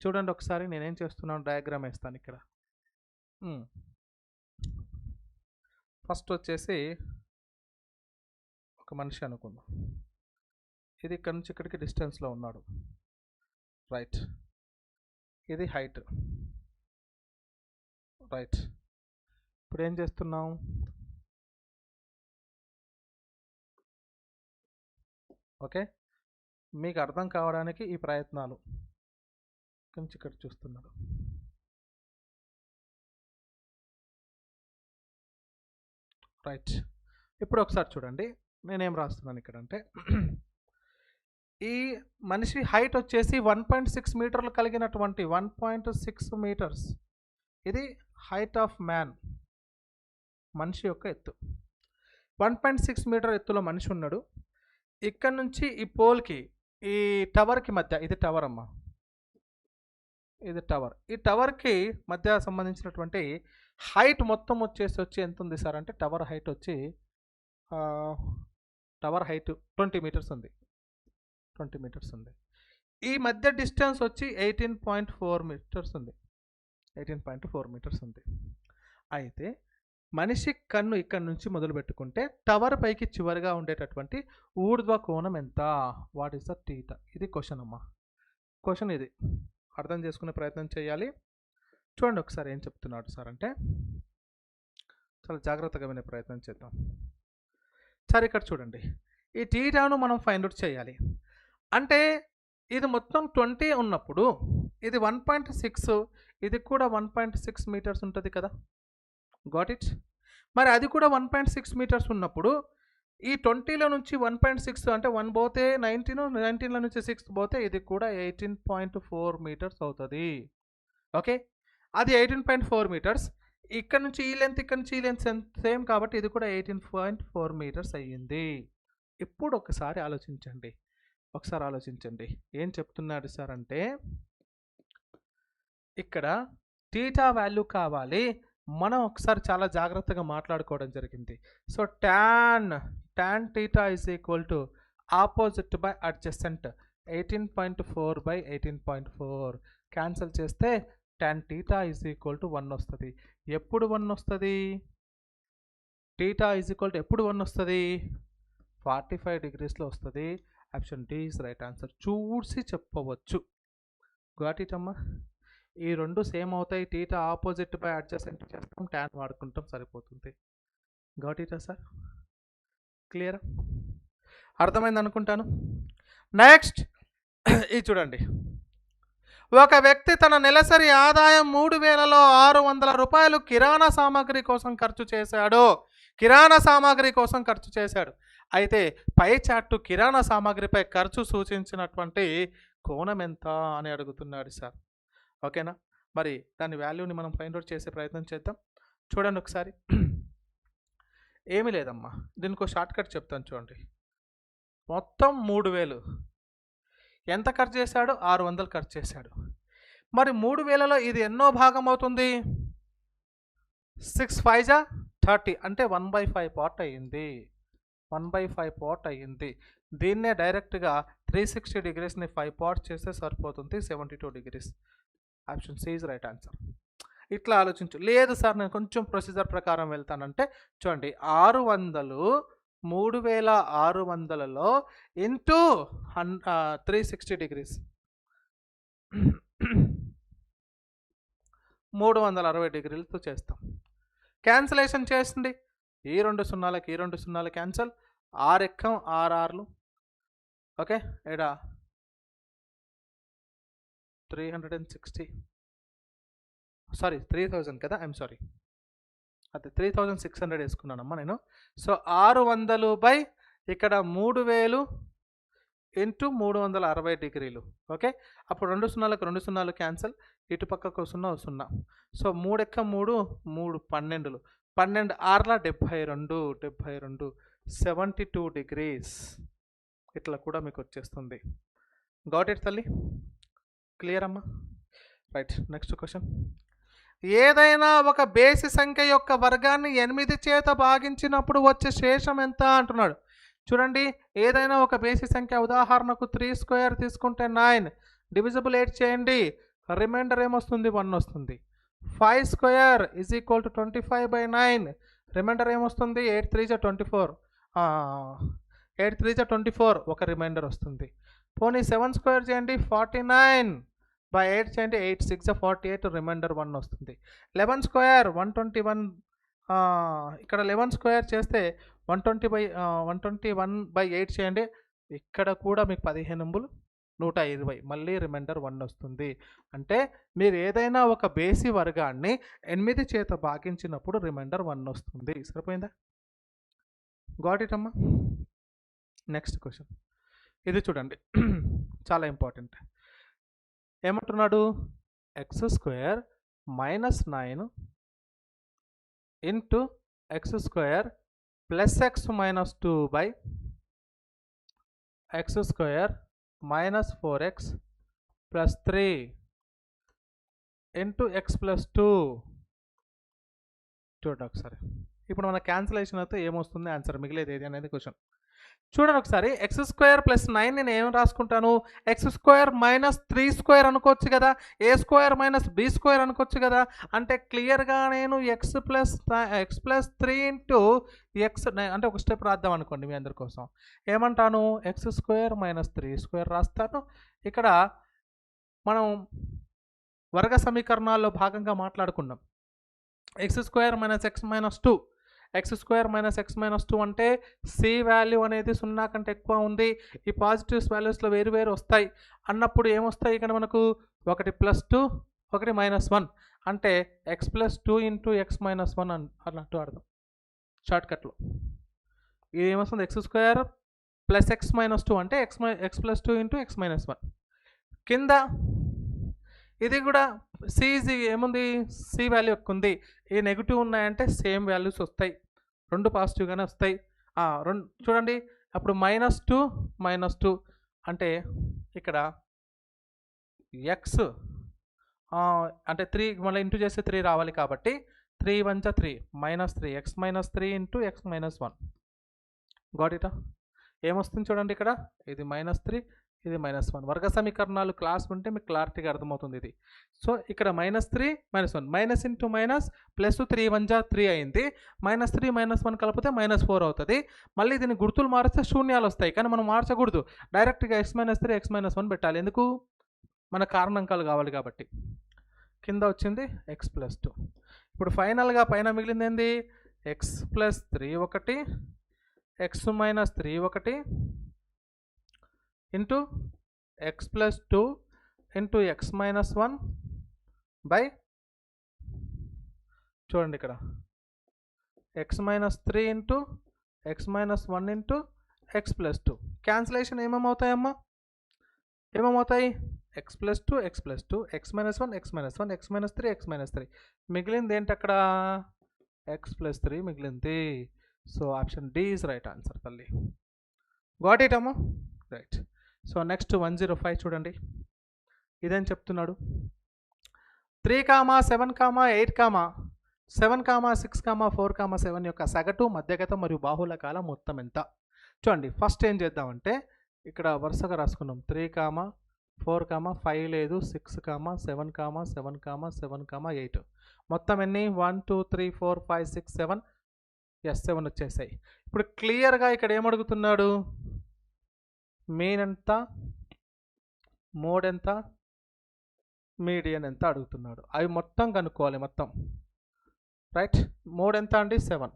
Speaker 1: చూడండి ఒకసారి, నేనేం చేస్తున్నాను, డయాగ్రామ్ వేస్తాను ఇక్కడ. ఫస్ట్ వచ్చేసి ఒక మనిషి అనుకుందాం, ఇది ఇక్కడ నుంచి ఇక్కడికి డిస్టెన్స్లో ఉన్నాడు, రైట్. ఇది హైట్, రైట్. ఇప్పుడు ఏం చేస్తున్నాం, ఓకే, మీకు అర్థం కావడానికి ఈ ప్రయత్నాలు కొంచెం ఇక్కడ చూస్తున్నారు. రైట్, ఇప్పుడు ఒకసారి చూడండి, నేనేం రాస్తున్నాను ఇక్కడ అంటే, ఈ మనిషి హైట్ వచ్చేసి 1.6 మీటర్లు కలిగినటువంటి 1.6 మీటర్స్, ఇది హైట్ ఆఫ్ మ్యాన్, మనిషి యొక్క ఎత్తు. 1.6 మీటర్ ఎత్తులో మనిషి ఉన్నాడు. ఇక్కడ నుంచి ఈ పోల్కి ఈ టవర్కి మధ్య, ఇది టవర్ అమ్మా, ఇది టవర్, ఈ టవర్కి మధ్య సంబంధించినటువంటి హైట్ మొత్తం వచ్చి ఎంత ఉంది సార్ అంటే, టవర్ హైట్ వచ్చి 20 మీటర్స్ ఉంది, 20 మీటర్స్ ఉంది. ఈ మధ్య డిస్టెన్స్ వచ్చి 18.4 మీటర్స్ ఉంది, 18.4 మీటర్స్ ఉంది. అయితే మనిషి కన్ను ఇక్కడ నుంచి మొదలు పెట్టుకుంటే టవర్ పైకి చివరిగా ఉండేటటువంటి ఊర్ధ్వ కోణం ఎంత, వాట్ ఈస్ ద థీటా? ఇది క్వశ్చన్ అమ్మా, క్వశ్చన్ ఇది అర్థం చేసుకునే ప్రయత్నం చేయాలి. చూడండి ఒకసారి ఏం చెప్తున్నాడు సార్ అంటే, చాలా జాగ్రత్తగా వినే ప్రయత్నం చేద్దాం. సరే ఇక్కడ చూడండి, ఈ థీటాను మనం ఫైండ్ అవుట్ చేయాలి. అంటే ఇది మొత్తం 20 ఉన్నప్పుడు ఇది 1.6, ఇది కూడా 1.6 మీటర్స్ ఉంటుంది కదా. Got it? మరి అది కూడా 1.6 మీటర్స్ ఉన్నప్పుడు ఈ 20లో నుంచి 1.6 అంటే 1 పోతే 19లో నుంచి 6 పోతే ఇది కూడా 18.4 మీటర్స్ అవుతుంది. ఓకే, అది 18.4 మీటర్స్. ఇక్కడ నుంచి ఈ లెంత్, ఇక్కడ నుంచి ఈ లెంత్ సేమ్ కాబట్టి ఇది కూడా 18.4 మీటర్స్ అయ్యింది. ఇప్పుడు ఒకసారి ఆలోచించండి, ఏం చెప్తున్నాడు సార్ అంటే, ఇక్కడ టీటా వాల్యూ కావాలి. మనం ఒకసారి చాలా జాగ్రత్తగా మాట్లాడుకోవడం జరిగింది. So tan theta is equal to opposite by adjacent 18.4/18.4 cancel చేస్తే tan theta is equal to 1 వస్తుంది. ఎప్పుడు 1 వస్తుంది? టీటా ఈజ్ ఈక్వల్ టు ఎప్పుడు 1 వస్తుంది? 45 డిగ్రీస్లో వస్తుంది. Option D is right answer. చూసి చెప్పవచ్చు. గాట్ ఇట్ అమ్మా. ఈ రెండు సేమ్ అవుతాయి. టీటా ఆపోజిట్ బై అడ్జసెంట్ చేస్తాం, tan వాడుకుంటాం, సరిపోతుంది. గాట్ ఇటా సార్? క్లియర్? అర్థమైంది అనుకుంటాను. నెక్స్ట్ ఇది చూడండి. ఒక వ్యక్తి తన నెలసరి ఆదాయం 3000లో 600 రూపాయలు కిరాణా సామాగ్రి కోసం ఖర్చు చేశాడు. అయితే పై చార్టు కిరాణా సామాగ్రిపై ఖర్చు సూచించినటువంటి కోణం ఎంత అని అడుగుతున్నాడు సార్. ఓకేనా? మరి దాని వాల్యూని మనం ఫైండ్ అవుట్ చేసే ప్రయత్నం చేద్దాం. చూడండి ఒకసారి. ఏమీ లేదమ్మా, దీనికి షార్ట్ కట్ చెప్తాను చూడండి. మొత్తం 3000 ఎంత ఖర్చు చేశాడు? 600 ఖర్చు చేశాడు. మరి 3000లో ఇది ఎన్నో భాగం అవుతుంది? 6 5 30 అంటే 1/5 పార్ట్ అయ్యింది. 1/5 పార్ట్ అయ్యింది. దీన్నే డైరెక్ట్గా 360 డిగ్రీస్ని 5 పార్ట్స్ చేస్తే సరిపోతుంది, 72 degrees. Option C is right answer. ఇట్లా ఆలోచించు. లేదు సార్ నేను కొంచెం ప్రొసీజర్ ప్రకారం వెళ్తానంటే చూడండి, 3600లో ఇంటూ 360 డిగ్రీస్ 360 డిగ్రీలతో చేస్తాం. క్యాన్సిలేషన్ చేసింది. ఈ 2 సున్నాలకి ఈ 2 సున్నాలు క్యాన్సల్. 6 ఎక్కం 6 6లు. ఓకే, ఇక్కడ 360 సారీ 3000 కదా, ఐఎమ్ సారీ, అదే 3600 వేసుకున్నానమ్మా నేను. సో 600 బై ఇక్కడ 3000 ఇంటూ 360 డిగ్రీలు. ఓకే, అప్పుడు 2 సున్నాలకు 2 సున్నాలు క్యాన్సల్, ఇటు పక్కకు 0 0. సో 3 ఎక్క 3 3 12లు 12 6ల 72 72 డిగ్రీస్. ఇట్లా కూడా మీకు వచ్చేస్తుంది. గాట్ ఇట్ తల్లి? క్లియర్ అమ్మా? రైట్. Next question. ఏదైనా ఒక బేసి సంఖ్య యొక్క వర్గాన్ని 8 చేత భాగించినప్పుడు వచ్చే శేషం ఎంత అంటున్నాడు. చూడండి, ఏదైనా ఒక బేసి సంఖ్య, ఉదాహరణకు 3² తీసుకుంటే 9 డివిజిబుల్ 8 చేయండి, రిమైండర్ ఏమొస్తుంది? 1 వస్తుంది. 5² ఈజ్ ఈక్వల్ టు 25/9, రిమైండర్ ఏమొస్తుంది? 8 3 24, 8 3 24, ఒక రిమైండర్ వస్తుంది. పోనీ 7² చేయండి, 49/8 చేయండి, 8 6 48, రిమైండర్ 1 వస్తుంది. 11² 121, ఇక్కడ 11² చేస్తే 121/8 చేయండి, ఇక్కడ కూడా మీకు 15 120, మళ్ళీ రిమైండర్ 1 వస్తుంది. అంటే మీరు ఏదైనా ఒక బేసి వర్గాన్ని 8 చేత భాగించినప్పుడు రిమైండర్ 1 వస్తుంది. సరిపోయిందా? గాట్ ఇట్ అమ్మా? Next question. ఇది చూడండి, చాలా ఇంపార్టెంట్. ఏమంటున్నాడు? x² - 9 into x² plus x - 2 by x² - 4x plus 3 into x plus 2. చూడండి ఒకసారి. ఇప్పుడు మన క్యాన్సిలేషన్ అయితే ఏమొస్తుంది ఆన్సర్, మిగిలేదు ఏది అనేది క్వశ్చన్. చూడండి ఒకసారి. x² ప్లస్ 9 నేను ఏం రాసుకుంటాను? x² - 3² అనుకోవచ్చు కదా, a² - b² అనుకోవచ్చు కదా. అంటే క్లియర్గా నేను x ప్లస్ 3 ఇంటూ x అంటే ఒక స్టెప్ రాద్దాం అనుకోండి మీ అందరి కోసం. ఏమంటాను? x² - 3² రాస్తాను. ఇక్కడ మనం వర్గ సమీకరణాల్లో భాగంగా మాట్లాడుకున్నాం. x² - x - 2, x² - x - 2 అంటే సి వాల్యూ అనేది 0 కంటే ఎక్కువ ఉంది. ఈ పాజిటివ్స్ వాల్యూస్లో వేరు వస్తాయి అన్నప్పుడు ఏమొస్తాయి? ఇక్కడ మనకు 1 + 2 1 - 1 అంటే x + 2 ఇంటూ x - 1 అన్నట్టు అర్థం షార్ట్కట్లో. ఇది ఏమొస్తుంది? x² ప్లస్ x - 2 అంటే x + 2 ఇంటూ x - 1. కింద ఇది కూడా సి ఏముంది? సి వాల్యూ ఎక్కువ ఉంది. ఈ నెగిటివ్ ఉన్నాయంటే సేమ్ వాల్యూస్ వస్తాయి, 2 పాజిటివ్గానే వస్తాయి. చూడండి, అప్పుడు -2 -2 అంటే ఇక్కడ x అంటే 3 మళ్ళీ ఇంటూ చేస్తే 3 రావాలి కాబట్టి 3 1 జా 3 -3 x - 3 ఇంటూ x - 1 గాట్ ఇటా ఏమొస్తుంది చూడండి ఇక్కడ ఇది -3 ఇది -1 వర్గ సమీకరణాలు క్లాస్ ఉంటే మీకు క్లారిటీగా అర్థమవుతుంది ఇది. సో ఇక్కడ -3 -1 మైనస్ ఇంటూ మైనస్ ప్లస్ 3 1 జా 3 అయింది. -3 -1 కలిపితే -4 అవుతుంది. మళ్ళీ దీన్ని గుర్తులు మారిస్తే శూన్యాలు వస్తాయి కానీ మనం మార్చకూడదు. డైరెక్ట్గా x - 3 x - 1 పెట్టాలి. ఎందుకు మన కారణాంకాలు కావాలి కాబట్టి. కింద వచ్చింది x + 2. ఇప్పుడు ఫైనల్గా పైన మిగిలింది ఏంది x + 3 ఒకటి x - 3 ఒకటి into x + 2 into x - 1 by చూడండి ఇక్కడ x - 3 into x - 1 into x + 2 cancellation ఏమేమవుతాయమ్మా ఏమేమవుతాయి x + 2 x + 2 x - 1 x - 1 x - 3 x - 3 మిగిలింది ఏంటి అక్కడ x + 3 మిగిలింది. So option D is right answer తల్లి. గాట్ ఇట్ అమ్మా రైట్. సో నెక్స్ట్ 105 చూడండి ఇదేం చెప్తున్నాడు 3, 7, 8, 7, 6, 4, 7 యొక్క సగటు మధ్యగత మరియు బాహుళకాల మొత్తం ఎంత. చూడండి ఫస్ట్ ఏం చేద్దామంటే ఇక్కడ వరుసగా రాసుకున్నాం 3, 4, 5 లేదు 6, 7, 7, 8 మొత్తం ఎన్ని 1 2 3 4 5 6 7 7 వచ్చేసాయి. ఇప్పుడు క్లియర్గా ఇక్కడ ఏమడుగుతున్నాడు మీన్ ఎంత మోడ్ ఎంత మీడియన్ ఎంత అడుగుతున్నాడు. అవి మొత్తం కనుక్కోవాలి మొత్తం రైట్. మోడ్ ఎంత అండి 7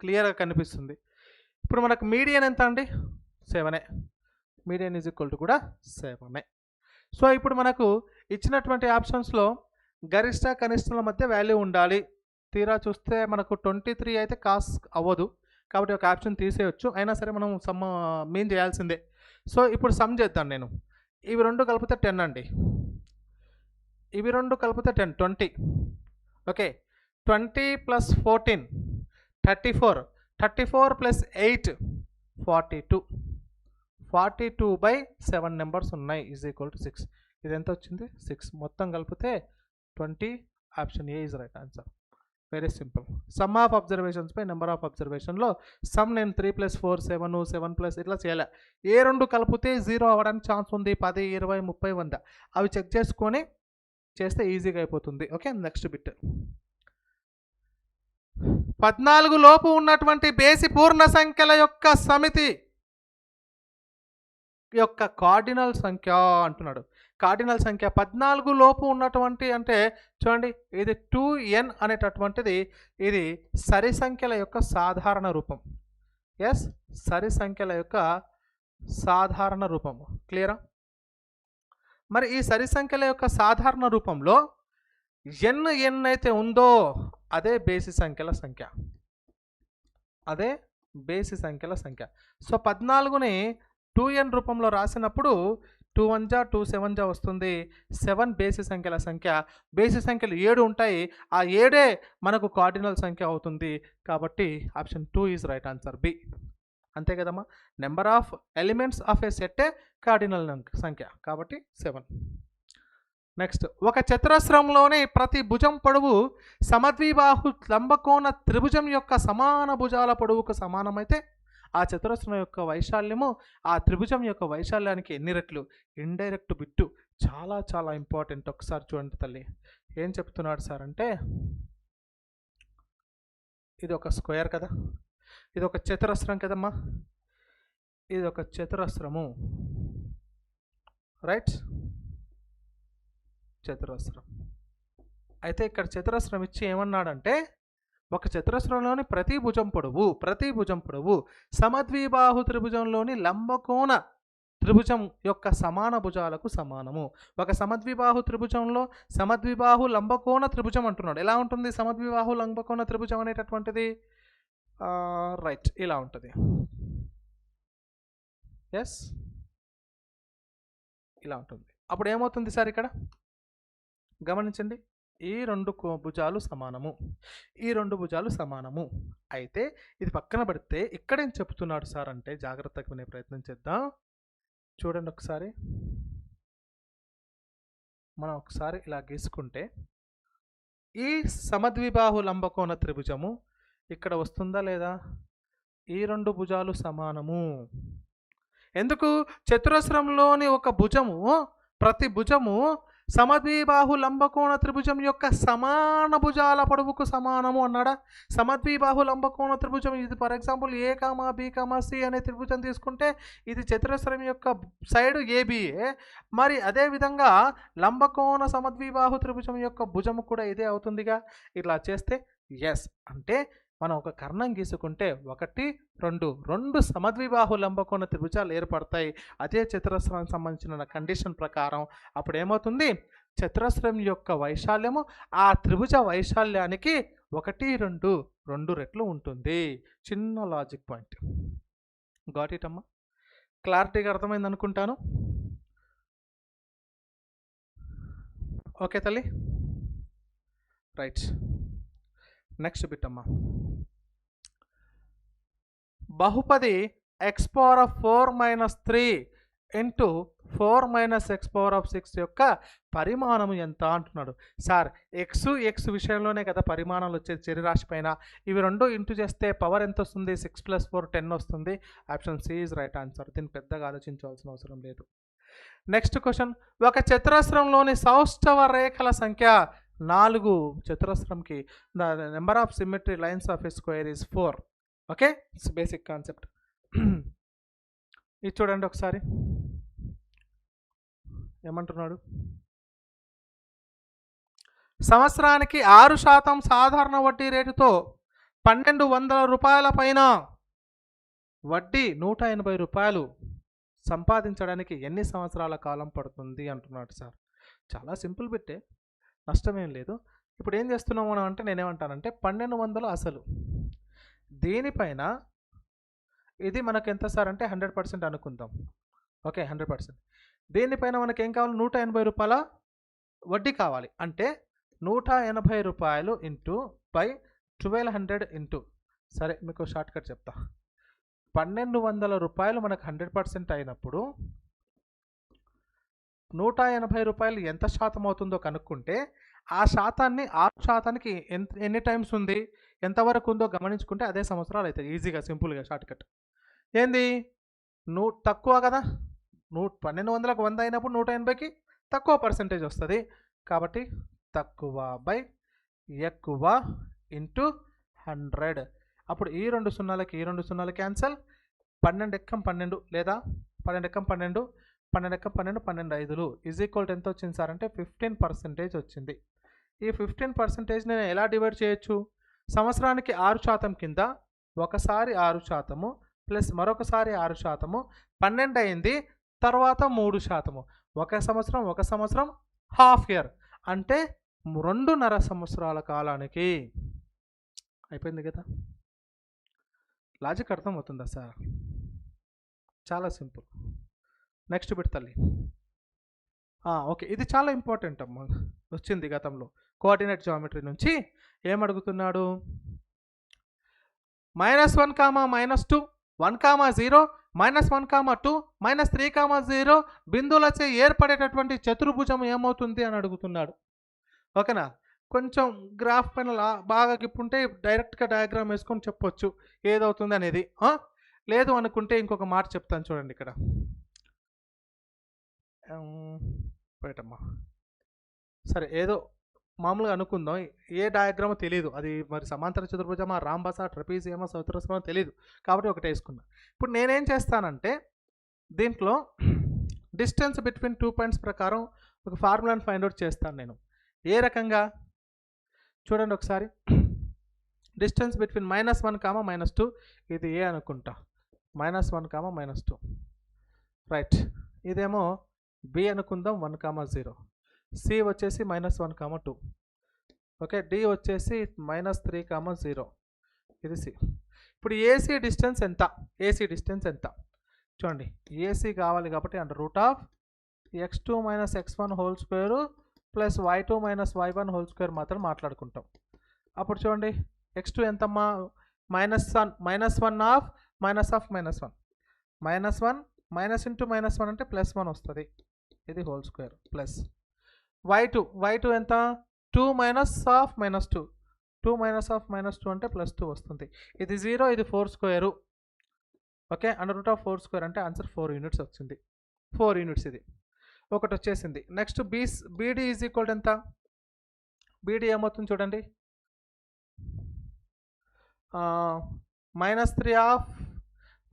Speaker 1: క్లియర్గా కనిపిస్తుంది. ఇప్పుడు మనకు మీడియన్ ఎంత అండి 7. మీడియన్ ఈజ్ ఈక్వల్ టు కూడా 7. సో ఇప్పుడు మనకు ఇచ్చినటువంటి ఆప్షన్స్లో గరిష్ట కనిష్టల మధ్య వాల్యూ ఉండాలి. తీరా చూస్తే మనకు 23 అయితే కాస్ అవ్వదు కాబట్టి ఒక ఆప్షన్ తీసేయచ్చు. అయినా సరే మనం సమ్ మీన్ చేయాల్సిందే. సో ఇప్పుడు సమ్ చేద్దాం. నేను ఇవి రెండు కలిపితే 10 అండి. ఇవి రెండు కలిపితే 10 20 ఓకే. 20 + 14 34 34 + 8 42 42/7 నెంబర్స్ ఉన్నాయి ఈజ్ ఈక్వల్ టు 6. ఇది ఎంత వచ్చింది 6 మొత్తం కలిపితే 20. Option A is right answer. Very simple. Sum of observations by number of అబ్జర్వేషన్లో సమ్ నేను 3 + 4 7 7 ఇట్లా చేయాలి. ఏ రెండు కలిపితే 0 అవ్వడానికి ఛాన్స్ ఉంది 10 20 30 100 అవి చెక్ చేసుకొని చేస్తే ఈజీగా అయిపోతుంది. ఓకే నెక్స్ట్ బిట్ 14 లోపు ఉన్నటువంటి బేసి పూర్ణ సంఖ్యల యొక్క సమితి యొక్క కార్డినల్ సంఖ్య అంటున్నాడు. కార్డినల్ సంఖ్య 14 లోపు ఉన్నటువంటి అంటే చూడండి ఇది 2n అనేటటువంటిది ఇది సరి సంఖ్యల యొక్క సాధారణ రూపం. ఎస్ సరి సంఖ్యల యొక్క సాధారణ రూపం క్లియరా. మరి ఈ సరి సంఖ్యల యొక్క సాధారణ రూపంలో n అయితే ఉందో అదే బేసి సంఖ్యల సంఖ్య. అదే బేసి సంఖ్యల సంఖ్య. సో 14ని 2n రూపంలో రాసినప్పుడు 2 1 జా 2 7 జా వస్తుంది. 7 బేసి సంఖ్యల సంఖ్య. బేసి సంఖ్యలు 7 ఉంటాయి. ఆ 7 మనకు కార్డినల్ సంఖ్య అవుతుంది. కాబట్టి option 2 is right answer B. అంతే కదమ్మా. Number of elements of a set cardinal సంఖ్య కాబట్టి 7. నెక్స్ట్ ఒక చతురస్రంలోని ప్రతి భుజం పొడవు సమద్విబాహు లంబకోణ త్రిభుజం యొక్క సమాన భుజాల పొడవుకు సమానమైతే ఆ చతురస్రం యొక్క వైశాల్యము ఆ త్రిభుజం యొక్క వైశాల్యానికి ఎన్ని రెట్లు. ఇండైరెక్ట్ బిట్టు చాలా చాలా ఇంపార్టెంట్. ఒకసారి చూడండి తల్లి ఏం చెప్తున్నాడు సార్ అంటే ఇది ఒక స్క్వేర్ కదా, ఇది ఒక చతురస్రం కదమ్మా, ఇది ఒక చతురస్రము రైట్. చతురస్రం అయితే ఇక్కడ చతురస్రం ఇచ్చి ఏమన్నాడంటే ఒక చతురస్రంలోని ప్రతి భుజం పొడవు సమద్విబాహు త్రిభుజంలోని లంబకోణ త్రిభుజం యొక్క సమాన భుజాలకు సమానము. ఒక సమద్విబాహు త్రిభుజంలో సమద్విబాహు లంబకోణ త్రిభుజం అంటున్నాడు. ఎలా ఉంటుంది సమద్విబాహు లంబకోణ త్రిభుజం అనేటటువంటిది రైట్ ఇలా ఉంటుంది. ఎస్ ఇలా ఉంటుంది. అప్పుడు ఏమవుతుంది సార్ ఇక్కడ గమనించండి ఈ రెండు భుజాలు సమానము, ఈ రెండు భుజాలు సమానము. అయితే ఇది పక్కన పెడితే ఇక్కడేం చెప్తున్నాడు సార్ అంటే జాగ్రత్తగా వినే ప్రయత్నం చేద్దాం. చూడండి ఒకసారి మనం ఒకసారి ఇలా గీసుకుంటే ఈ సమద్విబాహు లంబకోణ త్రిభుజము ఇక్కడ వస్తుందా లేదా? ఈ రెండు భుజాలు సమానము. ఎందుకు? చతురస్రంలోని ఒక భుజము, ప్రతి భుజము సమద్విబాహు లంబకోణ త్రిభుజం యొక్క సమాన భుజాల పొడవుకు సమానము అన్నాడా? సమద్విబాహు లంబకోణ త్రిభుజం ఇది for example A comma B comma C అనే త్రిభుజం తీసుకుంటే ఇది చతురస్రం యొక్క సైడ్ ఏబిఏ. మరి అదేవిధంగా లంబకోణ సమద్విబాహు త్రిభుజం యొక్క భుజము కూడా ఇదే అవుతుందిగా. ఇట్లా చేస్తే ఎస్ అంటే మనం ఒక కర్ణం గీసుకుంటే 1, 2 సమద్విబాహు లంబకోణ త్రిభుజాలు ఏర్పడతాయి అదే చతురస్రానికి సంబంధించిన కండిషన్ ప్రకారం. అప్పుడు ఏమవుతుంది? చతురస్రం యొక్క వైశాల్యము ఆ త్రిభుజ వైశాల్యానికి 1, 2 రెట్లు ఉంటుంది. చిన్న లాజిక్ పాయింట్. గాట్ ఇట్ అమ్మా? క్లారిటీగా అర్థమైంది అనుకుంటాను. ఓకే తల్లి, రైట్. నెక్స్ట్ బిట్ అమ్మా. బహుపది x⁴ ఇంటూ 4 - x⁴ యొక్క పరిమాణం ఎంత అంటున్నాడు. సార్ x విషయంలోనే కదా పరిమాణాలు వచ్చేది చరరాశి పైన. ఇవి రెండు ఇంటూ చేస్తే పవర్ ఎంత వస్తుంది? 6 + 4 10 వస్తుంది. Option C is right answer. దీన్ని పెద్దగా ఆలోచించాల్సిన అవసరం లేదు. Next question. ఒక చతురస్రంలోని సౌష్ఠవ రేఖల సంఖ్య 4. చతురస్రంకి the number of symmetry lines of a square is 4. Okay, it's basic concept. ఇది చూడండి ఒకసారి ఏమంటున్నాడు. సంవత్సరానికి 6% సాధారణ వడ్డీ రేటుతో 1200 రూపాయల పైన వడ్డీ 180 రూపాయలు సంపాదించడానికి ఎన్ని సంవత్సరాల కాలం పడుతుంది అంటున్నాడు సార్. చాలా సింపుల్ బిట్టే, నష్టమేం లేదు. ఇప్పుడు ఏం చేస్తున్నాం మనం అంటే నేనేమంటానంటే 1200 అసలు, దీనిపైన ఇది మనకు ఎంత సార్ అంటే 100% అనుకుందాం. ఓకే, 100%. దీనిపైన మనకి ఏం కావాలి? 180 రూపాయల వడ్డీ కావాలి. అంటే 180 రూపాయలు ఇంటూ బై 1200 ఇంటూ, సరే మీకు షార్ట్ కట్ చెప్తా. 1200 రూపాయలు మనకు 100% అయినప్పుడు 180 రూపాయలు ఎంత శాతం అవుతుందో కనుక్కుంటే ఆ శాతాన్ని 6%కి ఎన్ని టైమ్స్ ఉంది, ఎంతవరకు ఉందో గమనించుకుంటే అదే సంవత్సరాలు అవుతాయి. ఈజీగా సింపుల్గా షార్ట్ కట్. ఏంది? తక్కువ కదా, 1200కు 100 అయినప్పుడు 180కి తక్కువ పర్సెంటేజ్ వస్తుంది. కాబట్టి తక్కువ బై ఎక్కువ ఇంటూ 100. అప్పుడు ఈ 2 సున్నాలకి ఈ 2 సున్నాలు క్యాన్సల్. 12 ఎక్కం 12 లేదా 12 ఎక్కం 12, 12 ఎక్కం 12, 12 5లు ఈజ్ ఈక్వల్ ఎంత వచ్చింది సార్ అంటే 15% వచ్చింది. ఈ 15% నేను ఎలా డివైడ్ చేయొచ్చు? సంవత్సరానికి 6% కింద ఒకసారి 6% ప్లస్ మరొకసారి 6%, 12 అయింది. తర్వాత 3%, ఒక సంవత్సరం హాఫ్ ఇయర్ అంటే 2.5 సంవత్సరాల కాలానికి అయిపోయింది కదా. లాజిక్ అర్థమవుతుందా సార్? చాలా సింపుల్. నెక్స్ట్ బిట్ తల్లి. ఓకే, ఇది చాలా ఇంపార్టెంట్ అమ్మా, వచ్చింది గతంలో కోఆర్డినేట్ జియోమెట్రీ నుంచి. ఏమడుగుతున్నాడు? -1, -2, 1, 0, -1, 2, -3, 0 బిందువులచే ఏర్పడేటటువంటి చతుర్భుజం ఏమవుతుంది అని అడుగుతున్నాడు. ఓకేనా? కొంచెం గ్రాఫ్ పైన బాగా గిప్పుంటే డైరెక్ట్గా డయాగ్రామ్ వేసుకొని చెప్పొచ్చు ఏదవుతుంది అనేది. లేదు అనుకుంటే ఇంకొక మాట చెప్తాను చూడండి. ఇక్కడ పోయటమ్మా, సరే ఏదో మామూలుగా అనుకుందాం. ఏ డయాగ్రామో తెలియదు, అది మరి సమాంతర చతుర్భుజమా, రాంబసా, ట్రపీజియమా, చతురస్రమా తెలియదు. కాబట్టి ఒకటి వేసుకున్నా. ఇప్పుడు నేనేం చేస్తానంటే దీంట్లో డిస్టెన్స్ బిట్వీన్ 2 పాయింట్స్ ప్రకారం ఒక ఫార్ములాని ఫైండ్ అవుట్ చేస్తాను నేను. ఏ రకంగా చూడండి ఒకసారి. డిస్టెన్స్ బిట్వీన్ -1, -2 ఇది ఏ అనుకుంటా. -1, -2 రైట్. ఇదేమో బి అనుకుందాం 1, 0. సి వచ్చేసి -1, 2. ఓకే, డి వచ్చేసి -3, 0. ఇది సి. ఇప్పుడు ఏసీ డిస్టెన్స్ ఎంత? ఏసీ డిస్టెన్స్ ఎంత చూడండి. ఏసీ కావాలి కాబట్టి √(x2 - x1) plus y2 - y1² మాత్రం మాట్లాడుకుంటాం. అప్పుడు చూడండి x2 ఎంతమ్మా? -1 ఆఫ్ -1 -1 - ఇంటూ -1 అంటే +1 వస్తుంది. ఇది హోల్ స్క్వేర్ ప్లస్ y2 ఎంత 2 మైనస్ ఆఫ్ -2 2 మైనస్ ఆఫ్ -2 అంటే +2 వస్తుంది. ఇది 0 ఇది 4 స్క్వేరు. ఓకే, √4 అంటే ఆన్సర్ 4 యూనిట్స్ వచ్చింది. 4 యూనిట్స్ ఇది ఒకటి వచ్చేసింది. నెక్స్ట్ బీడీ ఈజ్ ఈక్వల్ ఎంత? బీడీ ఏమవుతుంది చూడండి, -3 of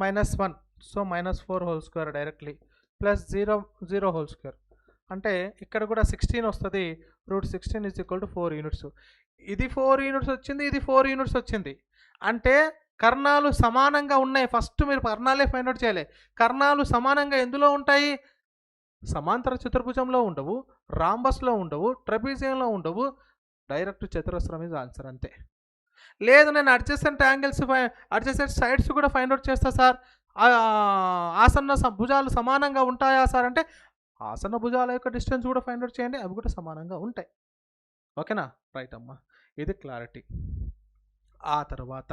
Speaker 1: -1 so -4 whole square directly plus 0 whole square అంటే ఇక్కడ కూడా 16 వస్తుంది. √16 ఈజ్ ఈక్వల్ టు 4 యూనిట్స్. ఇది 4 యూనిట్స్ వచ్చింది, ఇది 4 యూనిట్స్ వచ్చింది. అంటే కర్ణాలు సమానంగా ఉన్నాయి. ఫస్ట్ మీరు కర్ణాలే ఫైండ్ అవుట్ చేయాలి. కర్ణాలు సమానంగా ఎందులో ఉంటాయి? సమాంతర చతుర్భుజంలో ఉండవు, రాంబస్లో ఉండవు, ట్రపీజియంలో ఉండవు. డైరెక్ట్ చతురస్రం ఇస్ ఆన్సర్ అంతే. లేదు నేను అడ్జసెంట్ యాంగిల్స్ అడ్జసెంట్ సైడ్స్ కూడా ఫైండ్ అవుట్ చేస్తా సార్, ఆసన్న భుజాలు సమానంగా ఉంటాయా సార్ అంటే ఆసన్న భుజాల యొక్క డిస్టెన్స్ కూడా ఫైండ్ అవుట్ చేయండి, అవి కూడా సమానంగా ఉంటాయి. ఓకేనా? రైట్ అమ్మా, ఇది క్లారిటీ. ఆ తర్వాత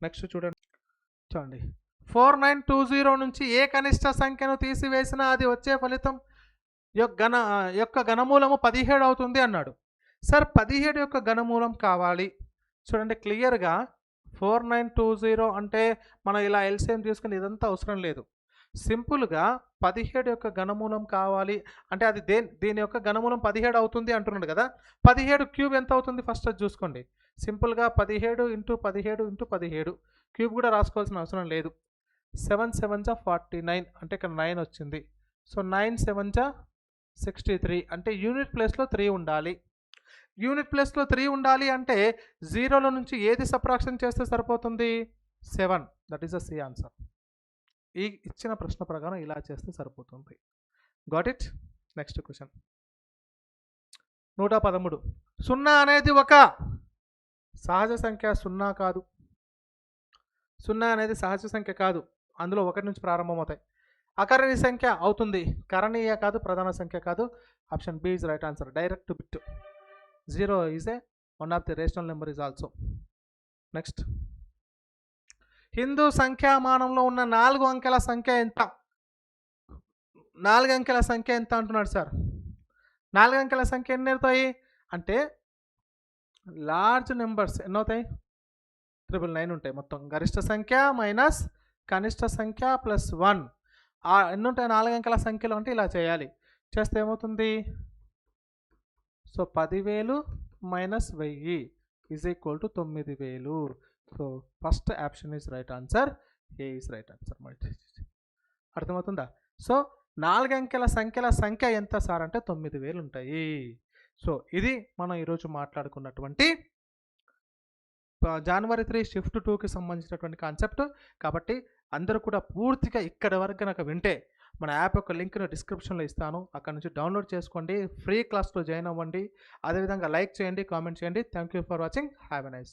Speaker 1: నెక్స్ట్ చూడండి 4920 నుంచి ఏ కనిష్ట సంఖ్యను తీసివేసినా అది వచ్చే ఫలితం యొక్క ఘనమూలము 17 అవుతుంది అన్నాడు. సార్ 17 యొక్క ఘనమూలం కావాలి. చూడండి క్లియర్గా 4920 అంటే మనం ఇలా ఎల్సిఎం తీసుకుని ఇదంతా అవసరం లేదు. సింపుల్గా 17 యొక్క ఘనమూలం కావాలి అంటే అది దీని యొక్క ఘనమూలం 17 అవుతుంది అంటున్నాడు కదా. 17 క్యూబ్ ఎంత అవుతుంది ఫస్ట్ అది చూసుకోండి. సింపుల్గా 17 × 17 × 17 క్యూబ్ కూడా రాసుకోవాల్సిన అవసరం లేదు. 7 7 జా 49 అంటే ఇక్కడ 9 వచ్చింది. సో 9 7 జా 63 అంటే యూనిట్ ప్లేస్లో 3 ఉండాలి. యూనిట్ ప్లేస్లో 3 ఉండాలి అంటే 0లో నుంచి ఏది సబ్ట్రాక్షన్ చేస్తే సరిపోతుంది? 7. That is the C answer. ఈ ఇచ్చిన ప్రశ్న ప్రకారం ఇలా చేస్తే సరిపోతుంది. Got it? Next question 113. 0 అనేది ఒక సహజ సంఖ్య. 0 కాదు, 0 అనేది సహజ సంఖ్య కాదు, అందులో 1 నుంచి ప్రారంభమవుతాయి. అకరణీయ సంఖ్య అవుతుంది, కరణీయ కాదు, ప్రధాన సంఖ్య కాదు. Option B is right answer. Direct bit 0 is a one of the rational number is also. Next Hindu సంఖ్యామానంలో ఉన్న 4 అంకెల సంఖ్య ఎంత? 4 అంకెల సంఖ్య ఎంత అంటున్నాడు సార్. 4 అంకెల సంఖ్య ఎన్ని అవుతాయి అంటే లార్జ్ నెంబర్స్ ఎన్ని అవుతాయి? 999 ఉంటాయి మొత్తం. గరిష్ట సంఖ్య మైనస్ కనిష్ట సంఖ్య ప్లస్ 1 ఎన్ని ఉంటాయి 4 అంకెల సంఖ్యలో అంటే ఇలా చేయాలి. చేస్తే ఏమవుతుంది? So 10,000 minus 1000 is equal to 9,000. So first option is right answer. A is right answer. అర్థమవుతుందా? సో 4 అంకెల సంఖ్య ఎంత సార్ అంటే 9,000 ఉంటాయి. సో ఇది మనం ఈరోజు మాట్లాడుకున్నటువంటి జనవరి 3 షిఫ్ట్ 2కి సంబంధించినటువంటి కాన్సెప్ట్. కాబట్టి అందరూ కూడా పూర్తిగా ఇక్కడ వరకు కనుక వింటే మన యాప్ యొక్క లింక్ను డిస్క్రిప్షన్లో ఇస్తాను, అక్కడ నుంచి డౌన్లోడ్ చేసుకోండి, ఫ్రీ క్లాస్లో జాయిన్ అవ్వండి. అదేవిధంగా లైక్ చేయండి, కామెంట్ చేయండి. Thank you for watching. Have a nice day.